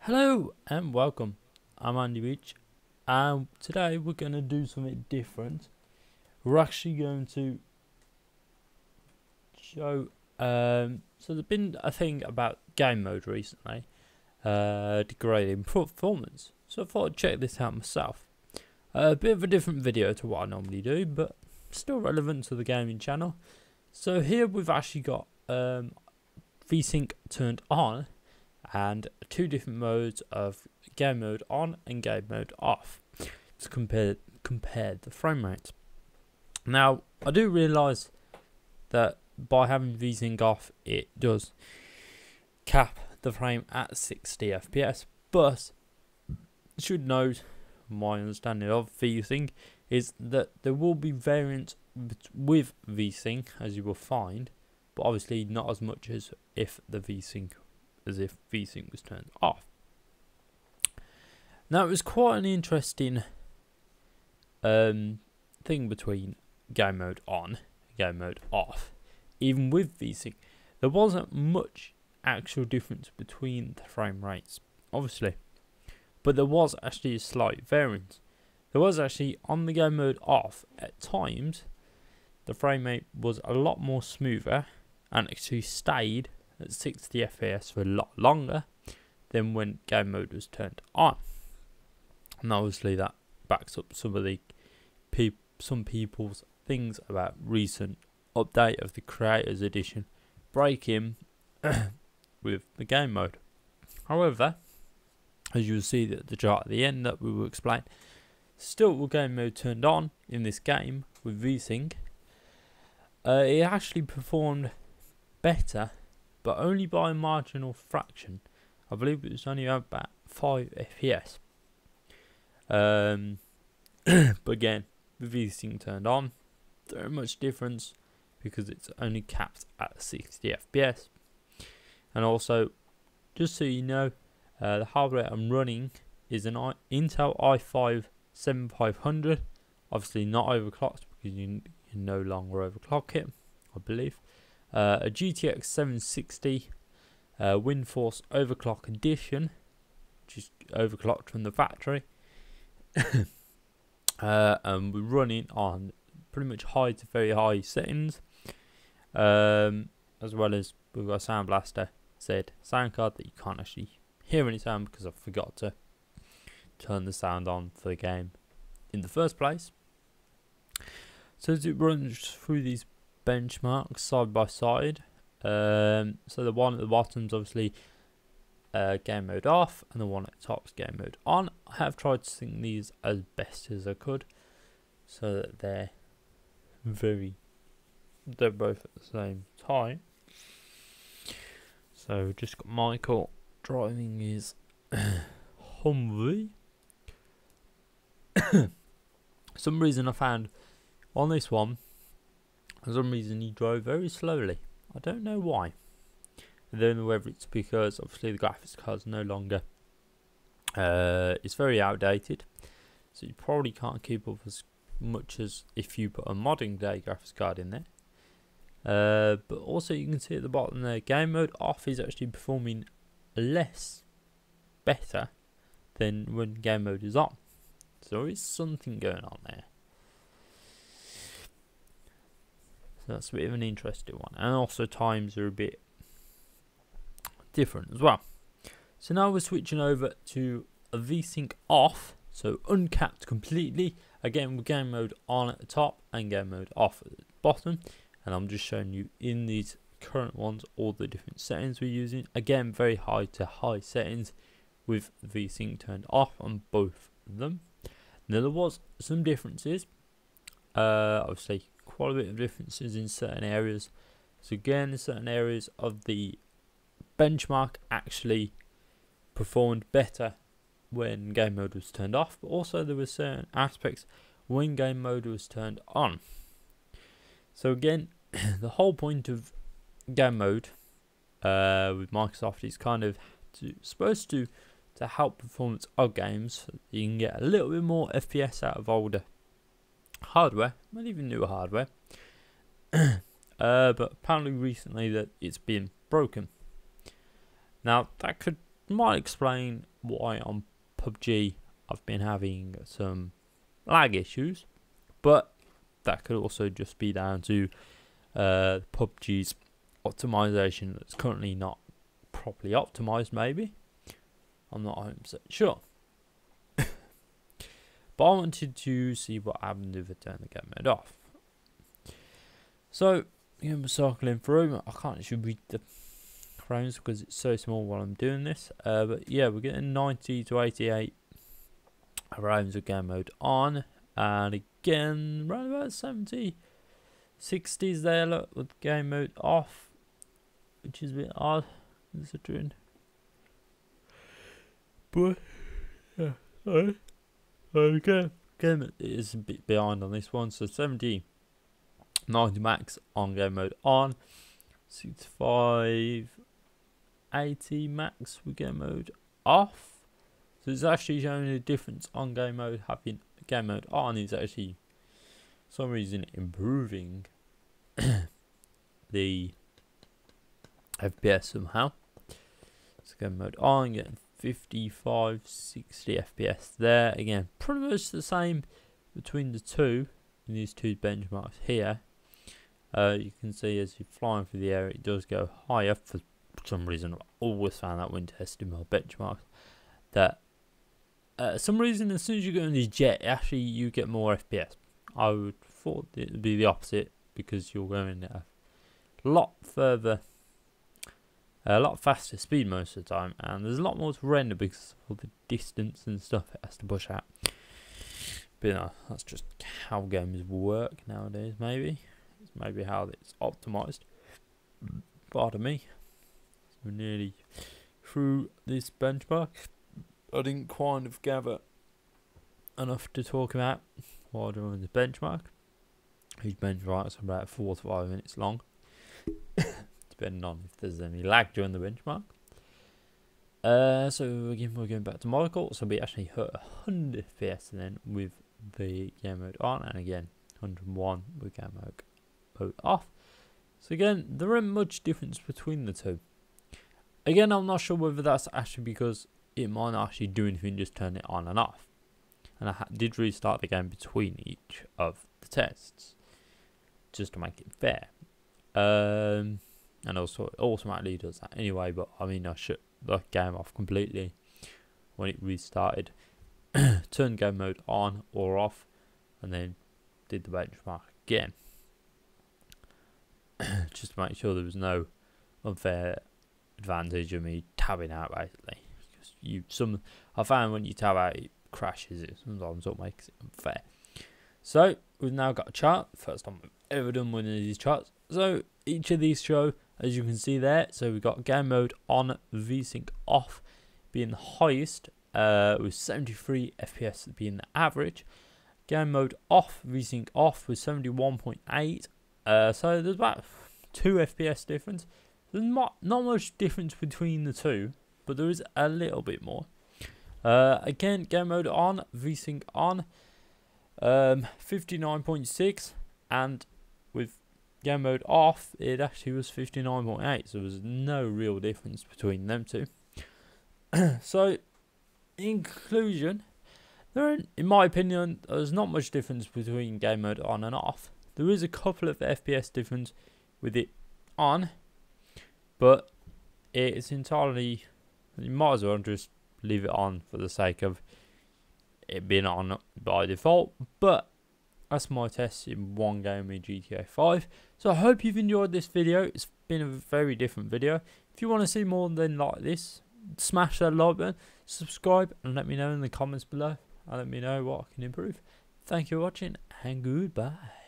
Hello and welcome. I'm Andy Beach, and today we're going to do something different. We're actually going to show. So there's been a thing about game mode recently, degrading performance. So I thought I'd check this out myself. A bit of a different video to what I normally do, but still relevant to the gaming channel. So here we've actually got VSync turned on, and two different modes of game mode on and game mode off to compare the frame rates. Now I do realise that by having VSync off it does cap the frame at 60 FPS, but you should note my understanding of VSync is that there will be variants with VSync, as you will find, but obviously not as much as if VSync was turned off. Now it was quite an interesting thing between game mode on and game mode off. Even with VSync, there wasn't much actual difference between the frame rates, obviously, but there was actually a slight variance. There was actually, on the game mode off, at times the frame rate was a lot more smoother and actually stayed at 60 FPS for a lot longer than when game mode was turned on. And obviously that backs up some of the some people's things about recent update of the Creators Edition breaking with the game mode. However, as you will see at the chart at the end that we will explain, still with game mode turned on in this game with VSync, it actually performed better, but only by a marginal fraction. I believe it was only about 5 FPS. But again, with VSync turned on, there isn't much difference because it's only capped at 60 FPS. And also, just so you know, the hardware I'm running is an Intel i5 7500. Obviously not overclocked because you no longer overclock it, I believe. A GTX 760 WindForce Overclock Edition, which is overclocked from the factory. And we're running on pretty much high to very high settings, as well as we've got a Sound Blaster sound card that you can't actually hear any sound because I forgot to turn the sound on for the game in the first place. So as it runs through these benchmarks side by side, so the one at the bottom is obviously game mode off, and the one at the top is game mode on. I have tried to sync these as best as I could so that they're both at the same time. So just got Michael driving his Humvee. Some reason I found on this one, for some reason he drove very slowly. I don't know why. I don't know whether it's because obviously the graphics card's no longer, it's very outdated, so you probably can't keep up as much as if you put a modern day graphics card in there. But also you can see at the bottom there, game mode off is actually performing better than when game mode is on. So there is something going on there. So that's a bit of an interesting one. And also times are a bit different as well. So now we're switching over to a VSync off, so uncapped completely. Again with game mode on at the top and game mode off at the bottom. And I'm just showing you in these current ones all the different settings we're using. Again, very high to high settings with VSync turned off on both of them. Now there was some differences, obviously quite a bit of differences in certain areas. So again, in certain areas of the benchmark actually performed better when game mode was turned off, but also there were certain aspects when game mode was turned on. So again, the whole point of game mode with Microsoft is kind of supposed to help performance of games. So you can get a little bit more FPS out of older hardware, not even newer hardware. But apparently recently that it's been broken. Now that might explain why on PUBG I've been having some lag issues, but that could also just be down to PUBG's optimization that's currently not properly optimized. Maybe, I'm not 100% sure. But I wanted to see what happened if I turn the game mode off. So again, we're cycling through. I can't actually read the frames because it's so small while I'm doing this. But yeah, we're getting 90 to 88 rounds of game mode on, and again around about 70, 60s there. Look, with game mode off, which is a bit odd considering. But yeah, sorry. Okay, game is a bit behind on this one. So 70, 90 max on game mode on, 65, 80 max with game mode off. So it's actually showing a difference on game mode. Having game mode on is actually, for some reason, improving the FPS somehow. So game mode on, getting 55, 60 FPS there. Again, pretty much the same between the two in these two benchmarks here. You can see as you're flying through the air, it does go higher. For some reason, I've always found that when testing my benchmarks, that some reason as soon as you go in the jet, actually you get more FPS. I would thought it would be the opposite, because you're going at a lot further, a lot faster speed most of the time, and there's a lot more to render because of the distance and stuff it has to push out. But you know, that's just how games work nowadays. Maybe it's maybe how it's optimized. Pardon me. So we're nearly through this benchmark. I didn't kind of gather enough to talk about while doing the benchmark. These benchmarks are about 4 to 5 minutes long, depending on if there's any lag during the benchmark. So again, we're going back to Michael. So we actually hit 100 FPS then with the game mode on, and again 101 with game mode off. So again, there isn't much difference between the two. Again, I'm not sure whether that's actually because it might not actually do anything, just turn it on and off. And I did restart the game between each of the tests, just to make it fair. And also it automatically does that anyway, but I mean, I shut the game off completely when it restarted, turned game mode on or off, and then did the benchmark again, just to make sure there was no unfair advantage of me tabbing out basically. I found when you tab out, it crashes it sometimes, or makes it unfair. So we've now got a chart. First time we've ever done one of these charts. So each of these show, as you can see there. So we've got game mode on, VSync off being the highest, with 73 FPS being the average. Game mode off, VSync off with 71.8. So there's about 2 FPS difference. There's not much difference between the two, but there is a little bit more. Again, game mode on, VSync on, 59.6, and with game mode off, it actually was 59.8, so there was no real difference between them two. So, in conclusion, in my opinion, there's not much difference between game mode on and off. There is a couple of FPS difference with it on, but it's entirely, you might as well just leave it on for the sake of it being on by default. But that's my test in one game in GTA 5. So I hope you've enjoyed this video. It's been a very different video. If you want to see more than like this, smash that like button, subscribe, and let me know in the comments below, and let me know what I can improve. Thank you for watching, and goodbye.